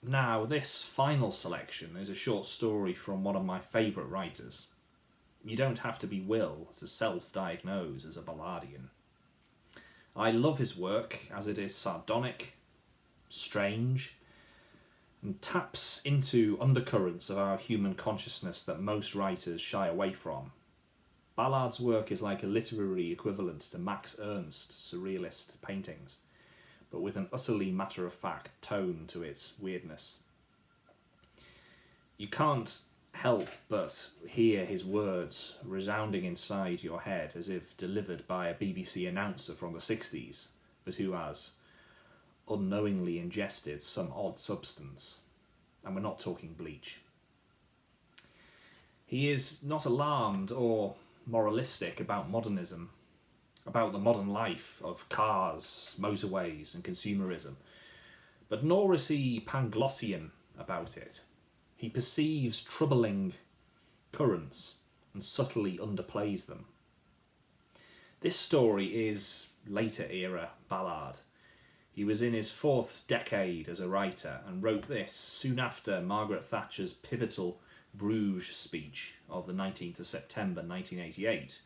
Now, this final selection is a short story from one of my favourite writers. You don't have to be Will to self-diagnose as a Ballardian. I love his work as it is sardonic, strange, and taps into undercurrents of our human consciousness that most writers shy away from. Ballard's work is like a literary equivalent to Max Ernst's surrealist paintings, but with an utterly matter-of-fact tone to its weirdness. You can't help but hear his words resounding inside your head as if delivered by a BBC announcer from the 60s, but who has unknowingly ingested some odd substance. And we're not talking bleach. He is not alarmed or moralistic about modernism, about the modern life of cars, motorways and consumerism, but nor is he Panglossian about it. He perceives troubling currents and subtly underplays them. This story is later era Ballard. He was in his fourth decade as a writer and wrote this soon after Margaret Thatcher's pivotal Bruges speech of the 19th of September 1988,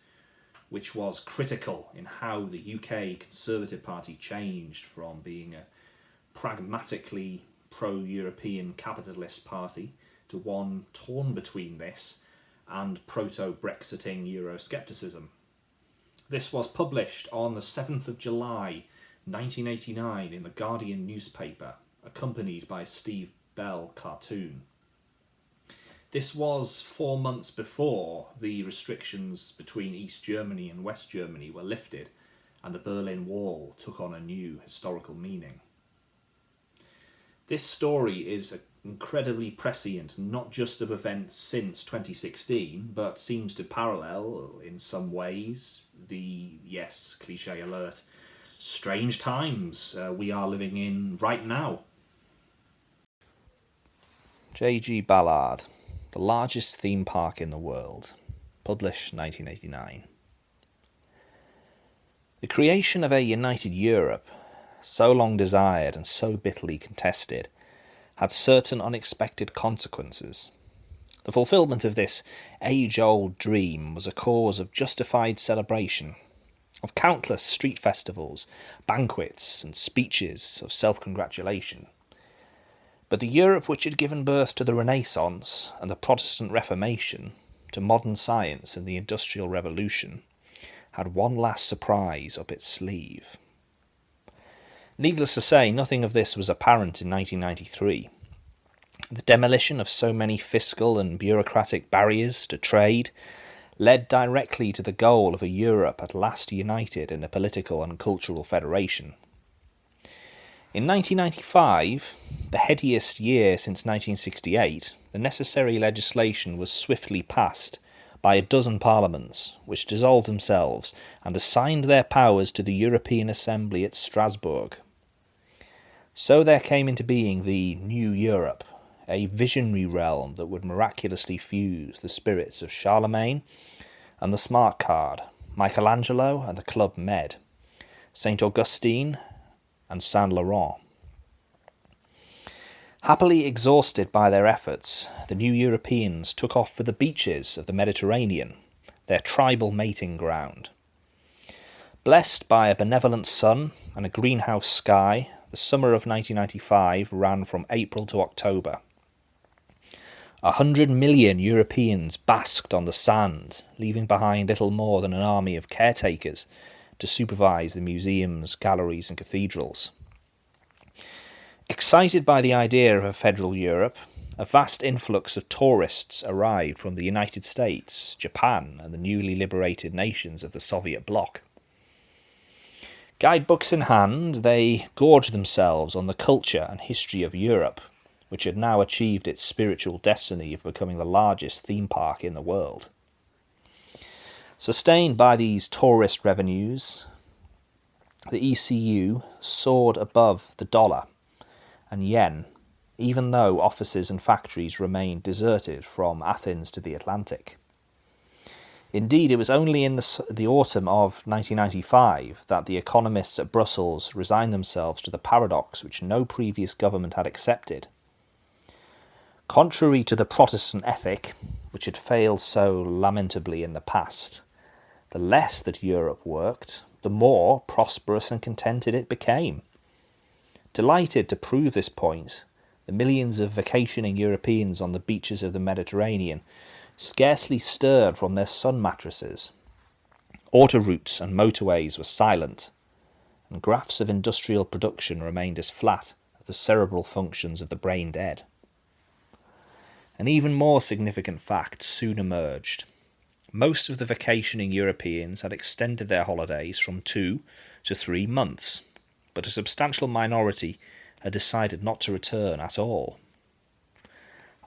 which was critical in how the UK Conservative Party changed from being a pragmatically pro-European capitalist party to one torn between this and proto-Brexiting Euroscepticism. This was published on the 7th of July 1989 in the Guardian newspaper, accompanied by a Steve Bell cartoon. This was 4 months before the restrictions between East Germany and West Germany were lifted and the Berlin Wall took on a new historical meaning. This story is incredibly prescient, not just of events since 2016, but seems to parallel, in some ways, the, yes, cliche alert, strange times we are living in right now. J.G. Ballard, The Largest Theme Park in the World, published 1989. The creation of a united Europe, so long desired and so bitterly contested, had certain unexpected consequences. The fulfilment of this age-old dream was a cause of justified celebration, of countless street festivals, banquets, and speeches of self-congratulation. But the Europe which had given birth to the Renaissance and the Protestant Reformation, to modern science and the Industrial Revolution, had one last surprise up its sleeve. Needless to say, nothing of this was apparent in 1993. The demolition of so many fiscal and bureaucratic barriers to trade led directly to the goal of a Europe at last united in a political and cultural federation. In 1995, the headiest year since 1968, the necessary legislation was swiftly passed by a dozen parliaments, which dissolved themselves and assigned their powers to the European Assembly at Strasbourg. So there came into being the New Europe, a visionary realm that would miraculously fuse the spirits of Charlemagne and the Smart Card, Michelangelo and the Club Med, St. Augustine and Saint Laurent. Happily exhausted by their efforts, the new Europeans took off for the beaches of the Mediterranean, their tribal mating ground. Blessed by a benevolent sun and a greenhouse sky, the summer of 1995 ran from April to October. 100 million Europeans basked on the sand, leaving behind little more than an army of caretakers to supervise the museums, galleries and cathedrals. Excited by the idea of a federal Europe, a vast influx of tourists arrived from the United States, Japan and the newly liberated nations of the Soviet bloc. Guidebooks in hand, they gorged themselves on the culture and history of Europe, which had now achieved its spiritual destiny of becoming the largest theme park in the world. Sustained by these tourist revenues, the ECU soared above the dollar and yen, even though offices and factories remained deserted from Athens to the Atlantic. Indeed, it was only in the autumn of 1995 that the economists at Brussels resigned themselves to the paradox which no previous government had accepted. Contrary to the Protestant ethic, which had failed so lamentably in the past, the less that Europe worked, the more prosperous and contented it became. Delighted to prove this point, the millions of vacationing Europeans on the beaches of the Mediterranean scarcely stirred from their sun mattresses. Autoroutes and motorways were silent, and graphs of industrial production remained as flat as the cerebral functions of the brain dead. An even more significant fact soon emerged. Most of the vacationing Europeans had extended their holidays from 2 to 3 months, but a substantial minority had decided not to return at all.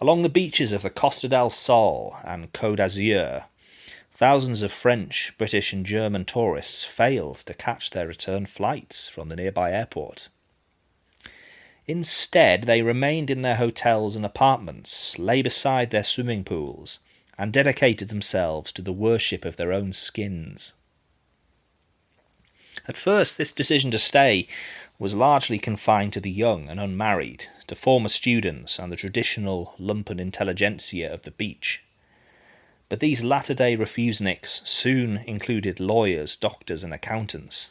Along the beaches of the Costa del Sol and Côte d'Azur, thousands of French, British and German tourists failed to catch their return flights from the nearby airport. Instead, they remained in their hotels and apartments, lay beside their swimming pools, and dedicated themselves to the worship of their own skins. At first, this decision to stay was largely confined to the young and unmarried, to former students and the traditional lumpen intelligentsia of the beach. But these latter-day refuseniks soon included lawyers, doctors and accountants.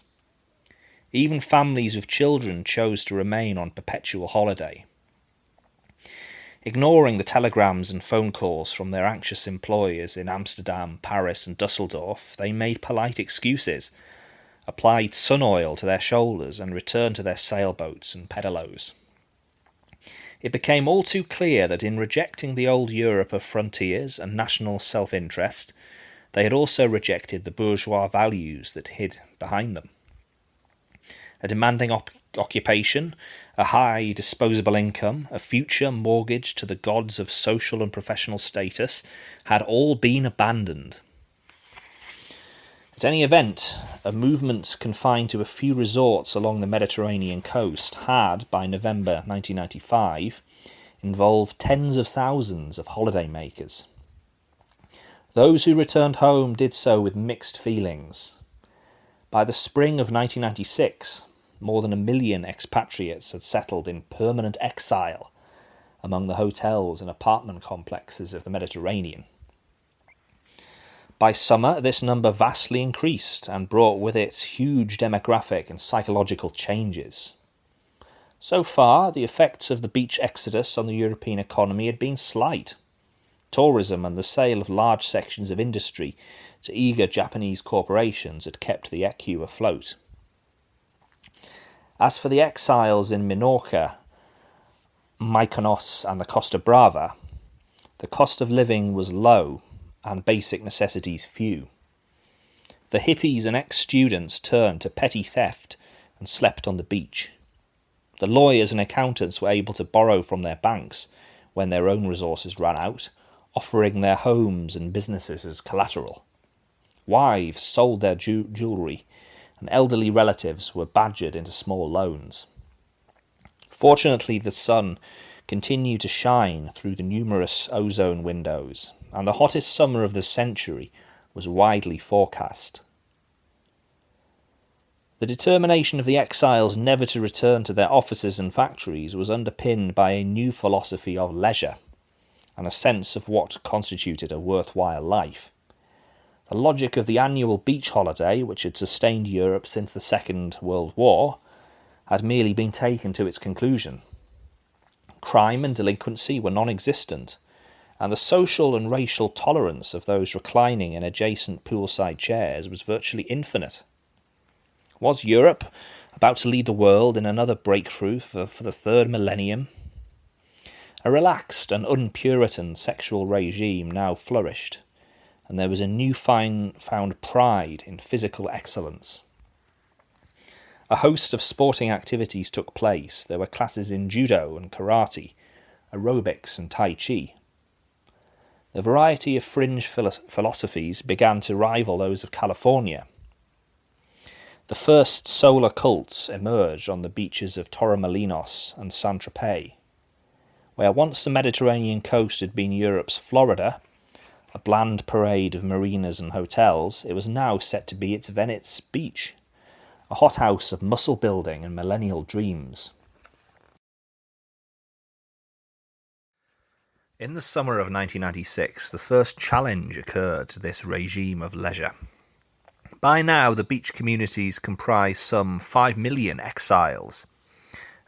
Even families with children chose to remain on perpetual holiday. Ignoring the telegrams and phone calls from their anxious employers in Amsterdam, Paris and Dusseldorf, they made polite excuses, applied sun oil to their shoulders and returned to their sailboats and pedalos. It became all too clear that in rejecting the old Europe of frontiers and national self-interest, they had also rejected the bourgeois values that hid behind them. A demanding occupation, a high disposable income, a future mortgaged to the gods of social and professional status had all been abandoned. At any event, a movement confined to a few resorts along the Mediterranean coast had, by November 1995, involved tens of thousands of holidaymakers. Those who returned home did so with mixed feelings. By the spring of 1996, more than 1 million expatriates had settled in permanent exile among the hotels and apartment complexes of the Mediterranean. By summer, this number vastly increased and brought with it huge demographic and psychological changes. So far, the effects of the beach exodus on the European economy had been slight. Tourism and the sale of large sections of industry to eager Japanese corporations had kept the ECU afloat. As for the exiles in Minorca, Mykonos and the Costa Brava, the cost of living was low and basic necessities few. The hippies and ex-students turned to petty theft and slept on the beach. The lawyers and accountants were able to borrow from their banks when their own resources ran out, offering their homes and businesses as collateral. Wives sold their jewellery, and elderly relatives were badgered into small loans. Fortunately, the sun continued to shine through the numerous ozone windows, and the hottest summer of the century was widely forecast. The determination of the exiles never to return to their offices and factories was underpinned by a new philosophy of leisure, and a sense of what constituted a worthwhile life. The logic of the annual beach holiday, which had sustained Europe since the Second World War, had merely been taken to its conclusion. Crime and delinquency were non-existent, and the social and racial tolerance of those reclining in adjacent poolside chairs was virtually infinite. Was Europe about to lead the world in another breakthrough for the third millennium? A relaxed and un-Puritan sexual regime now flourished, and there was a newfound pride in physical excellence. A host of sporting activities took place. There were classes in judo and karate, aerobics and tai chi. The variety of fringe philosophies began to rival those of California. The first solar cults emerged on the beaches of Torremolinos and Saint-Tropez, where once the Mediterranean coast had been Europe's Florida, a bland parade of marinas and hotels, it was now set to be its Venice beach, a hothouse of muscle building and millennial dreams. In the summer of 1996, the first challenge occurred to this regime of leisure. By now, the beach communities comprise some 5 million exiles,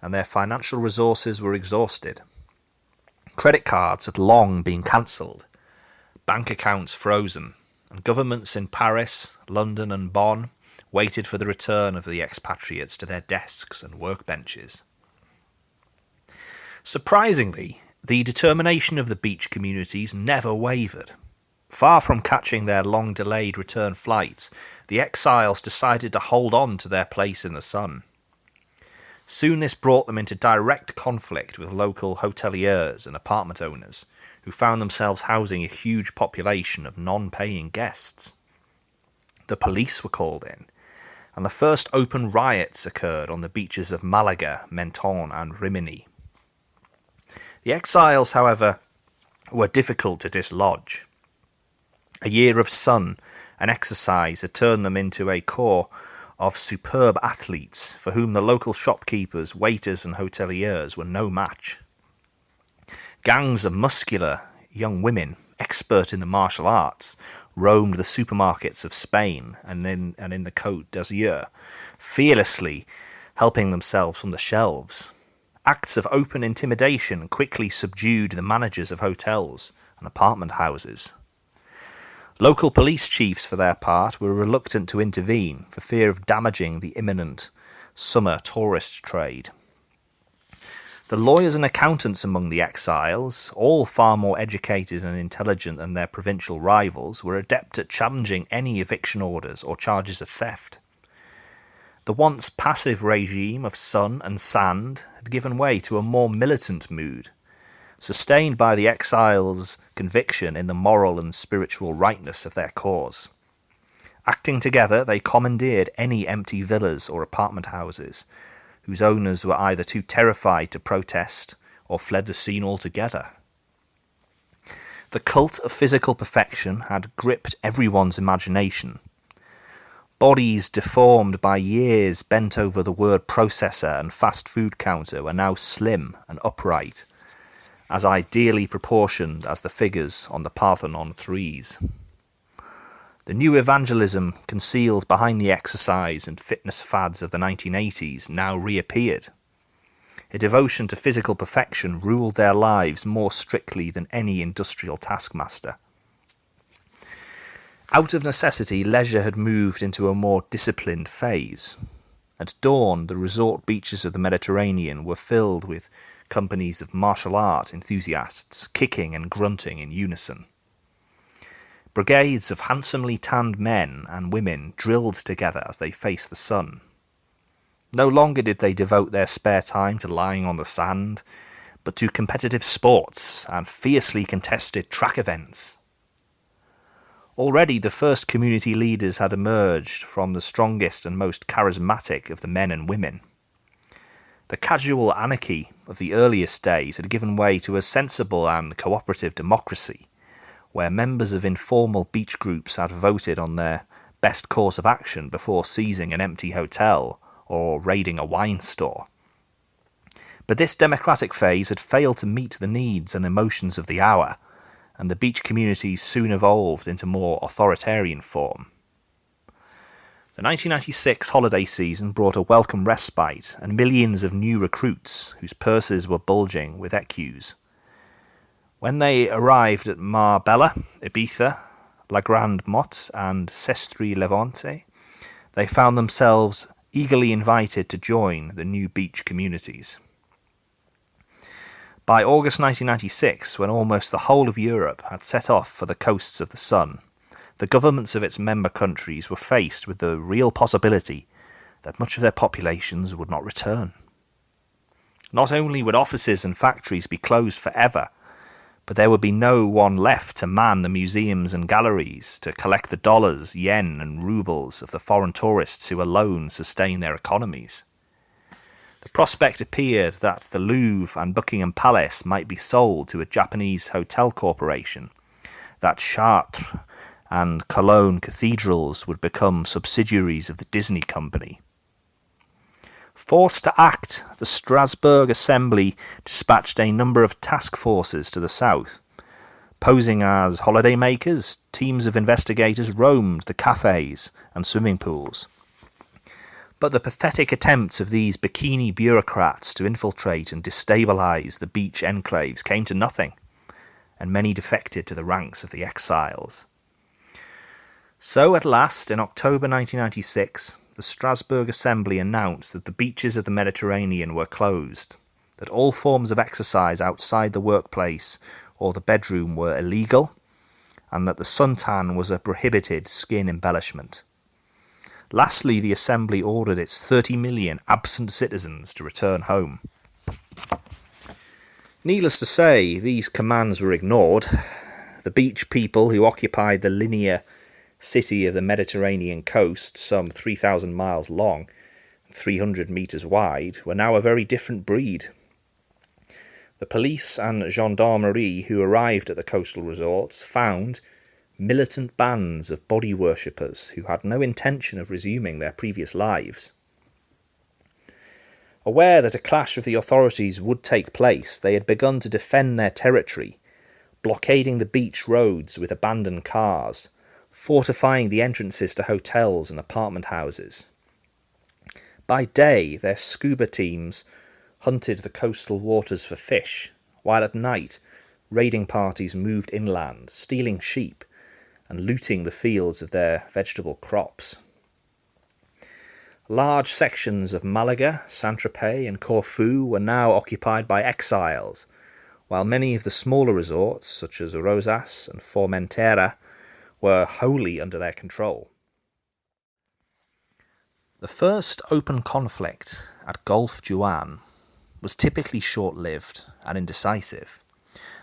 and their financial resources were exhausted. Credit cards had long been cancelled, bank accounts frozen, and governments in Paris, London and Bonn waited for the return of the expatriates to their desks and workbenches. Surprisingly, the determination of the beach communities never wavered. Far from catching their long-delayed return flights, the exiles decided to hold on to their place in the sun. Soon this brought them into direct conflict with local hoteliers and apartment owners, who found themselves housing a huge population of non-paying guests. The police were called in, and the first open riots occurred on the beaches of Malaga, Menton and Rimini. The exiles, however, were difficult to dislodge. A year of sun and exercise had turned them into a corps of superb athletes for whom the local shopkeepers, waiters and hoteliers were no match. Gangs of muscular young women, expert in the martial arts, roamed the supermarkets of Spain and in the Côte d'Azur, fearlessly helping themselves from the shelves. Acts of open intimidation quickly subdued the managers of hotels and apartment houses. Local police chiefs, for their part, were reluctant to intervene for fear of damaging the imminent summer tourist trade. The lawyers and accountants among the exiles, all far more educated and intelligent than their provincial rivals, were adept at challenging any eviction orders or charges of theft. The once passive regime of sun and sand had given way to a more militant mood, sustained by the exiles' conviction in the moral and spiritual rightness of their cause. Acting together, they commandeered any empty villas or apartment houses, whose owners were either too terrified to protest or fled the scene altogether. The cult of physical perfection had gripped everyone's imagination. Bodies deformed by years bent over the word processor and fast food counter were now slim and upright, as ideally proportioned as the figures on the Parthenon frieze. The new evangelism concealed behind the exercise and fitness fads of the 1980s now reappeared. A devotion to physical perfection ruled their lives more strictly than any industrial taskmaster. Out of necessity, leisure had moved into a more disciplined phase. At dawn, the resort beaches of the Mediterranean were filled with companies of martial art enthusiasts, kicking and grunting in unison. Brigades of handsomely tanned men and women drilled together as they faced the sun. No longer did they devote their spare time to lying on the sand, but to competitive sports and fiercely contested track events. Already the first community leaders had emerged from the strongest and most charismatic of the men and women. The casual anarchy of the earliest days had given way to a sensible and cooperative democracy, where members of informal beach groups had voted on their best course of action before seizing an empty hotel or raiding a wine store. But this democratic phase had failed to meet the needs and emotions of the hour, and the beach communities soon evolved into more authoritarian form. The 1996 holiday season brought a welcome respite and millions of new recruits whose purses were bulging with écus. When they arrived at Marbella, Ibiza, La Grande Motte and Sestri Levante, they found themselves eagerly invited to join the new beach communities. By August 1996, when almost the whole of Europe had set off for the coasts of the sun, the governments of its member countries were faced with the real possibility that much of their populations would not return. Not only would offices and factories be closed forever, but there would be no one left to man the museums and galleries, to collect the dollars, yen and rubles of the foreign tourists who alone sustain their economies. The prospect appeared that the Louvre and Buckingham Palace might be sold to a Japanese hotel corporation, that Chartres and Cologne cathedrals would become subsidiaries of the Disney Company. Forced to act, the Strasbourg Assembly dispatched a number of task forces to the south. Posing as holidaymakers, teams of investigators roamed the cafes and swimming pools. But the pathetic attempts of these bikini bureaucrats to infiltrate and destabilise the beach enclaves came to nothing, and many defected to the ranks of the exiles. So at last, in October 1996, the Strasbourg Assembly announced that the beaches of the Mediterranean were closed, that all forms of exercise outside the workplace or the bedroom were illegal, and that the suntan was a prohibited skin embellishment. Lastly, the Assembly ordered its 30 million absent citizens to return home. Needless to say, these commands were ignored. The beach people who occupied the linear city of the Mediterranean coast, some 3,000 miles long and 300 metres wide, were now a very different breed. The police and gendarmerie who arrived at the coastal resorts found militant bands of body worshippers who had no intention of resuming their previous lives. Aware that a clash with the authorities would take place, they had begun to defend their territory, blockading the beach roads with abandoned cars, fortifying the entrances to hotels and apartment houses. By day, their scuba teams hunted the coastal waters for fish, while at night, raiding parties moved inland, stealing sheep and looting the fields of their vegetable crops. Large sections of Malaga, Saint-Tropez and Corfu were now occupied by exiles, while many of the smaller resorts, such as Rosas and Formentera, were wholly under their control. The first open conflict at Gulf Juan was typically short-lived and indecisive,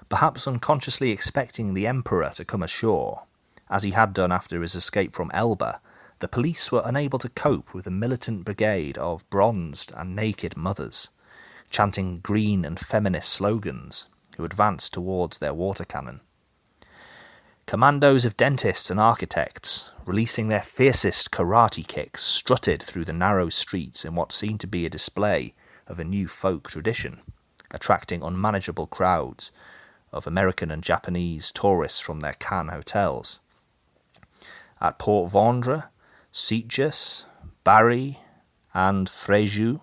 perhaps unconsciously expecting the emperor to come ashore. As he had done after his escape from Elba, the police were unable to cope with a militant brigade of bronzed and naked mothers, chanting green and feminist slogans, who advanced towards their water cannon. Commandos of dentists and architects, releasing their fiercest karate kicks, strutted through the narrow streets in what seemed to be a display of a new folk tradition, attracting unmanageable crowds of American and Japanese tourists from their Cannes hotels. At Port Vendre, Sitges, Bari, and Fréjus,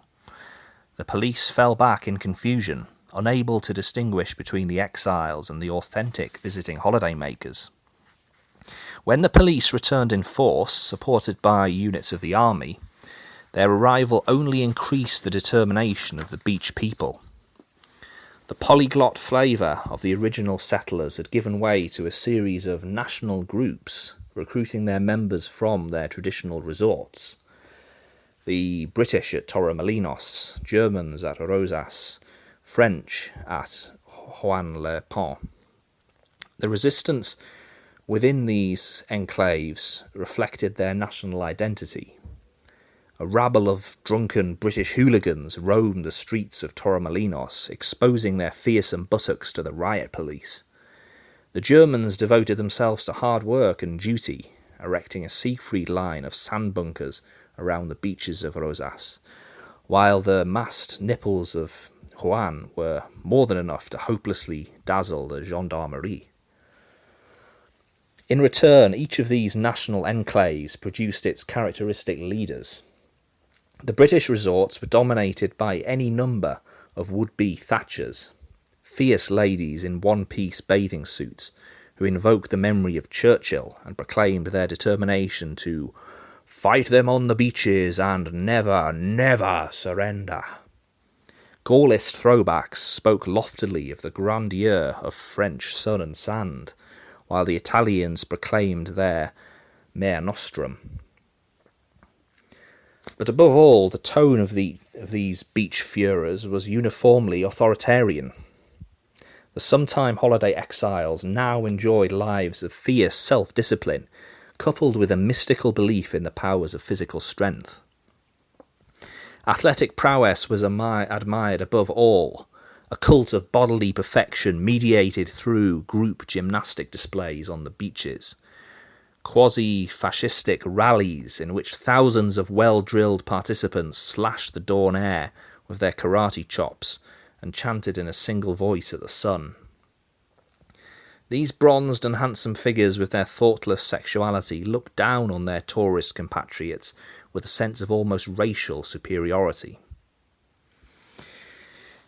the police fell back in confusion, unable to distinguish between the exiles and the authentic visiting holidaymakers. When the police returned in force, supported by units of the army, their arrival only increased the determination of the beach people. The polyglot flavour of the original settlers had given way to a series of national groups, recruiting their members from their traditional resorts. The British at Torremolinos, Germans at Rosas, French at Juan-le-Pont. The resistance within these enclaves reflected their national identity. A rabble of drunken British hooligans roamed the streets of Torremolinos, exposing their fearsome buttocks to the riot police. The Germans devoted themselves to hard work and duty, erecting a Siegfried line of sand bunkers around the beaches of Rosas, while the masked nipples of Juan were more than enough to hopelessly dazzle the gendarmerie. In return, each of these national enclaves produced its characteristic leaders. The British resorts were dominated by any number of would-be Thatchers, fierce ladies in one-piece bathing suits who invoked the memory of Churchill and proclaimed their determination to fight them on the beaches and never, never surrender. Gaullist throwbacks spoke loftily of the grandeur of French sun and sand, while the Italians proclaimed their Mare Nostrum. But above all, the tone of these beach furors was uniformly authoritarian. The sometime holiday exiles now enjoyed lives of fierce self-discipline, coupled with a mystical belief in the powers of physical strength. Athletic prowess was admired above all, a cult of bodily perfection mediated through group gymnastic displays on the beaches. quasi-fascistic rallies in which thousands of well-drilled participants slashed the dawn air with their karate chops and chanted in a single voice at the sun. These bronzed and handsome figures with their thoughtless sexuality looked down on their tourist compatriots with a sense of almost racial superiority.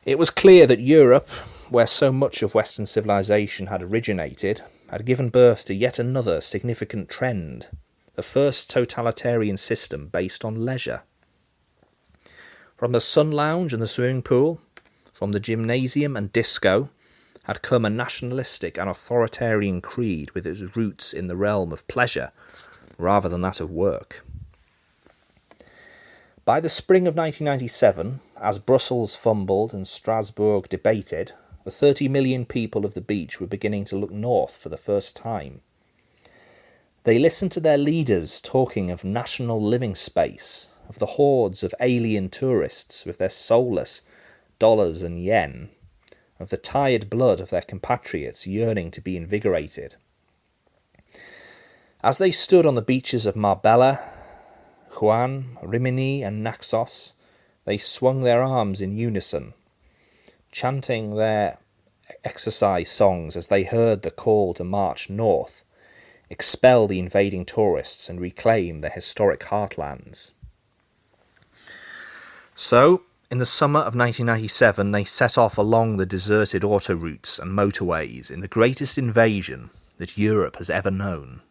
It was clear that Europe, where so much of Western civilization had originated, had given birth to yet another significant trend, the first totalitarian system based on leisure. From the sun lounge and the swimming pool, from the gymnasium and disco, had come a nationalistic and authoritarian creed with its roots in the realm of pleasure rather than that of work. By the spring of 1997, as Brussels fumbled and Strasbourg debated, the 30 million people of the beach were beginning to look north for the first time. They listened to their leaders talking of national living space, of the hordes of alien tourists with their soulless dollars and yen, of the tired blood of their compatriots yearning to be invigorated. As they stood on the beaches of Marbella, Juan, Rimini and Naxos, they swung their arms in unison, chanting their exercise songs as they heard the call to march north, expel the invading tourists and reclaim their historic heartlands. So, in the summer of 1997, they set off along the deserted autoroutes and motorways in the greatest invasion that Europe has ever known.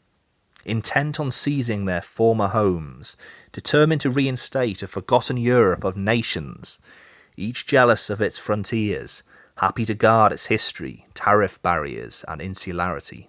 Intent on seizing their former homes, determined to reinstate a forgotten Europe of nations, each jealous of its frontiers, happy to guard its history, tariff barriers, and insularity.